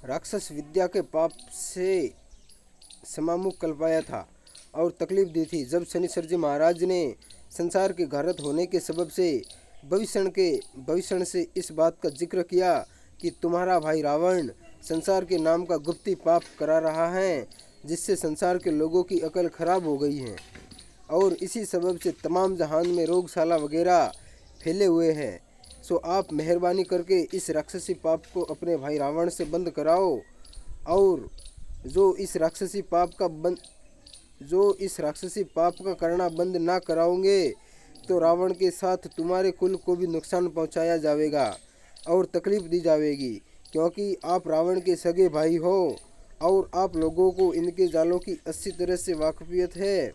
राक्षस विद्या के पाप से समामुख कल्पाया था और तकलीफ दी थी। जब शनिश्चर जी महाराज ने संसार के घातक होने के सबब से भविष्य से इस बात का जिक्र किया कि तुम्हारा भाई रावण संसार के नाम का गुप्ती पाप करा रहा है, जिससे संसार के लोगों की अकल खराब हो गई है और इसी सबब से तमाम जहान में रोगशाला वगैरह फैले हुए हैं। सो आप मेहरबानी करके इस राक्षसी पाप को अपने भाई रावण से बंद कराओ, और जो इस राक्षसी पाप का करना बंद ना कराओगे तो रावण के साथ तुम्हारे कुल को भी नुकसान पहुंचाया जाएगा और तकलीफ दी जाएगी, क्योंकि आप रावण के सगे भाई हो और आप लोगों को इनके जालों की अच्छी तरह से वाकफियत है।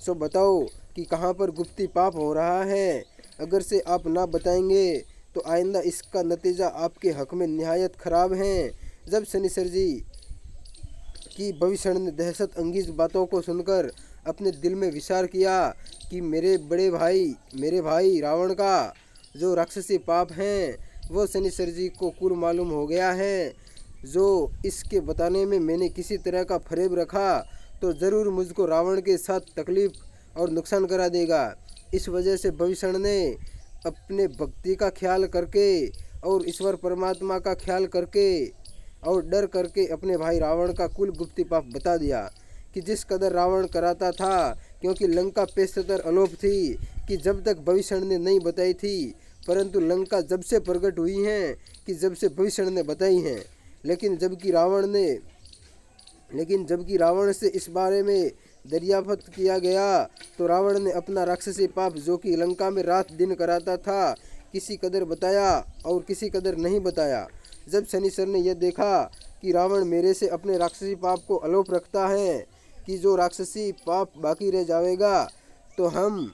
सो बताओ कि कहाँ पर गुप्ती पाप हो रहा है। अगर से आप ना बताएंगे तो आइंदा इसका नतीजा आपके हक में निहायत ख़राब है। जब शनिश्चर जी की भविष्य ने दहशत अंगेज बातों को सुनकर अपने दिल में विचार किया कि मेरे भाई रावण का जो राक्षसी पाप हैं वो शनिश्चर जी को कुल मालूम हो गया है। जो इसके बताने में मैंने किसी तरह का फरेब रखा तो ज़रूर मुझको रावण के साथ तकलीफ और नुकसान करा देगा। इस वजह से भविष्य ने अपने भक्ति का ख्याल करके और ईश्वर परमात्मा का ख्याल करके और डर करके अपने भाई रावण का कुल गुप्ती पाप बता दिया कि जिस कदर रावण कराता था, क्योंकि लंका पेशतर अलोप थी कि जब तक भविष्य ने नहीं बताई थी, परंतु लंका जब से प्रकट हुई हैं कि जब से भविष्य ने बताई हैं। लेकिन जबकि रावण से इस बारे में दरियाफत किया गया तो रावण ने अपना राक्षसी पाप जो कि लंका में रात दिन कराता था किसी कदर बताया और किसी कदर नहीं बताया। जब शनिश्चर ने यह देखा कि रावण मेरे से अपने राक्षसी पाप को अलोप रखता है कि जो राक्षसी पाप बाकी रह जाएगा तो हम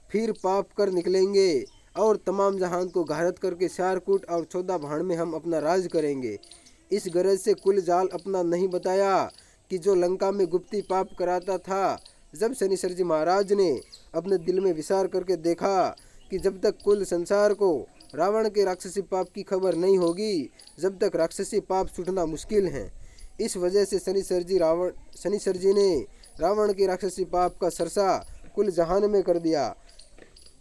फिर पाप कर निकलेंगे और तमाम जहान को घारत करके शारकूट और 14 भाण में हम अपना राज करेंगे। इस गरज से कुल जाल अपना नहीं बताया कि जो लंका में गुप्ती पाप कराता था। जब शनिश्चर जी महाराज ने अपने दिल में विचार करके देखा कि जब तक कुल संसार को रावण के राक्षसी पाप की खबर नहीं होगी, जब तक राक्षसी पाप छूटना मुश्किल है। इस वजह से शनिश्चर जी ने रावण के राक्षसी पाप का सरसा कुल जहान में कर दिया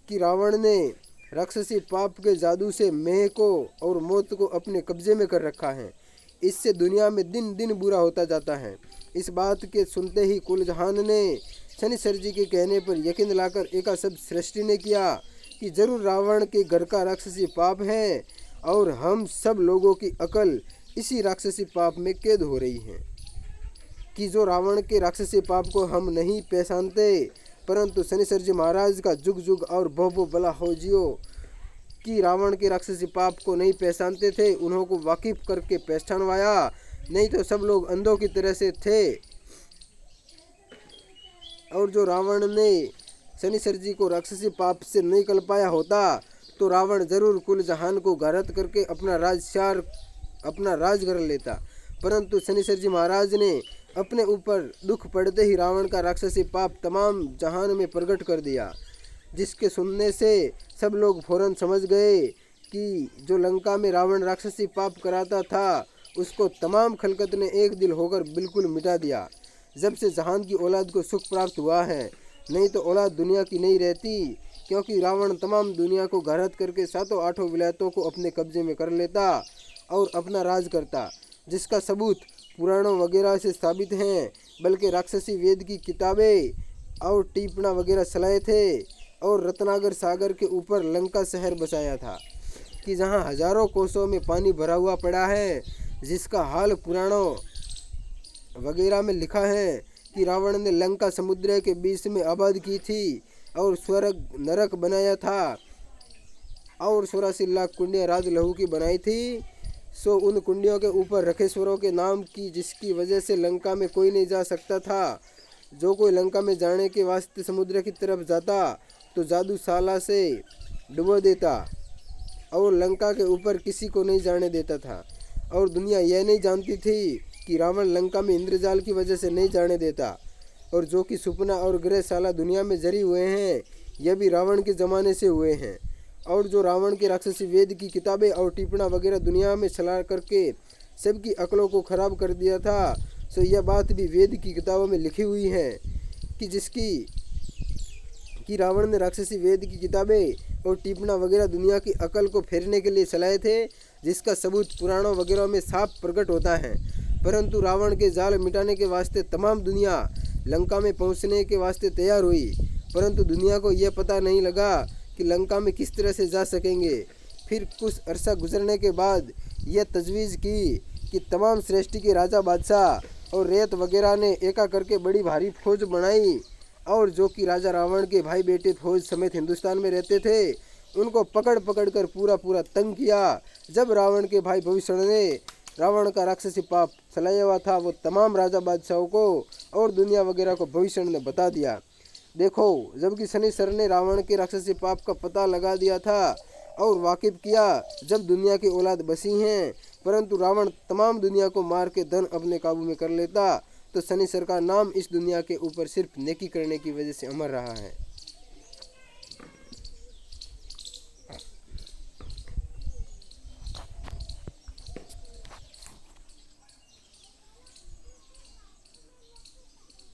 कि रावण ने राक्षसी पाप के जादू से मेह को और मौत को अपने कब्जे में कर रखा है। इससे दुनिया में दिन दिन बुरा होता जाता है। इस बात के सुनते ही कुल जहान ने शनिश्चर जी के कहने पर यकीन लाकर एक शब्द सृष्टि ने किया कि जरूर रावण के घर का राक्षसी पाप है और हम सब लोगों की अकल इसी राक्षसी पाप में कैद हो रही है कि जो रावण के राक्षसी पाप को हम नहीं पहचानते, परंतु शनिश्चर जी महाराज का जुग जुग और बहु भला हो जियो कि रावण के राक्षसी पाप को नहीं पहचानते थे, उन्हों को वाकिफ करके पहचानवाया, नहीं तो सब लोग अंधों की तरह से थे। और जो रावण ने शनिश्चर जी को राक्षसी पाप से नहीं कल पाया होता तो रावण जरूर कुल जहान को घारत करके अपना राज कर लेता, परंतु शनिश्चर जी महाराज ने अपने ऊपर दुख पड़ते ही रावण का राक्षसी पाप तमाम जहान में प्रकट कर दिया, जिसके सुनने से सब लोग फौरन समझ गए कि जो लंका में रावण राक्षसी पाप कराता था उसको तमाम खलकत ने एक दिल होकर बिल्कुल मिटा दिया। जब से जहान की औलाद को सुख प्राप्त हुआ है, नहीं तो औलाद दुनिया की नहीं रहती, क्योंकि रावण तमाम दुनिया को घारत करके 7 8 विलायतों को अपने कब्जे में कर लेता और अपना राज करता, जिसका सबूत पुराणों वगैरह से साबित हैं। बल्कि राक्षसी वेद की किताबें और टिप्पणा वगैरह चलाए थे और रत्नागर सागर के ऊपर लंका शहर बसाया था कि जहाँ हजारों कोसों में पानी भरा हुआ पड़ा है, जिसका हाल पुराणों वगैरह में लिखा है कि रावण ने लंका समुद्र के बीच में आबाद की थी और स्वर्ग नरक बनाया था और 84 लाख कुंडियाँ राज लहू की बनाई थी। सो उन कुंडियों के ऊपर रखेश्वरों के नाम की, जिसकी वजह से लंका में कोई नहीं जा सकता था। जो कोई लंका में जाने के वास्ते समुद्र की तरफ जाता तो जादूशाला से डुबो देता और लंका के ऊपर किसी को नहीं जाने देता था। और दुनिया यह नहीं जानती थी कि रावण लंका में इंद्रजाल की वजह से नहीं जाने देता, और जो कि सुपना और ग्रहशाला दुनिया में जरी हुए हैं, यह भी रावण के ज़माने से हुए हैं। और जो रावण के राक्षसी वेद की किताबें और टिप्पणा वगैरह दुनिया में चला करके सबकी अक्लों को खराब कर दिया था। सो यह बात भी वेद की किताबों में लिखी हुई है कि रावण ने राक्षसी वेद की किताबें और टिप्पणा वगैरह दुनिया की अकल को फेरने के लिए चलाए थे, जिसका सबूत पुराणों वगैरह में साफ प्रकट होता है। परंतु रावण के जाल मिटाने के वास्ते तमाम दुनिया लंका में पहुंचने के वास्ते तैयार हुई, परंतु दुनिया को यह पता नहीं लगा कि लंका में किस तरह से जा सकेंगे। फिर कुछ अरसा गुजरने के बाद यह तजवीज़ की कि तमाम सृष्टि के राजा बादशाह और रेत वगैरह ने एका करके बड़ी भारी फौज बनाई, और जो कि राजा रावण के भाई बेटे फौज समेत हिंदुस्तान में रहते थे, उनको पकड़ पकड़ कर पूरा तंग किया। जब रावण के भाई भविष्ण ने रावण का राक्षसी पाप फैलाया हुआ था, वो तमाम राजा बादशाहों को और दुनिया वगैरह को भविष्ण ने बता दिया। देखो, जबकि शनिश्चर ने रावण के राक्षसी पाप का पता लगा दिया था और वाकिफ किया जब दुनिया की औलाद बसी हैं, परंतु रावण तमाम दुनिया को मार के धन अपने काबू में कर लेता, तो शनिश्चर का नाम इस दुनिया के ऊपर सिर्फ नेकी करने की वजह से अमर रहा है।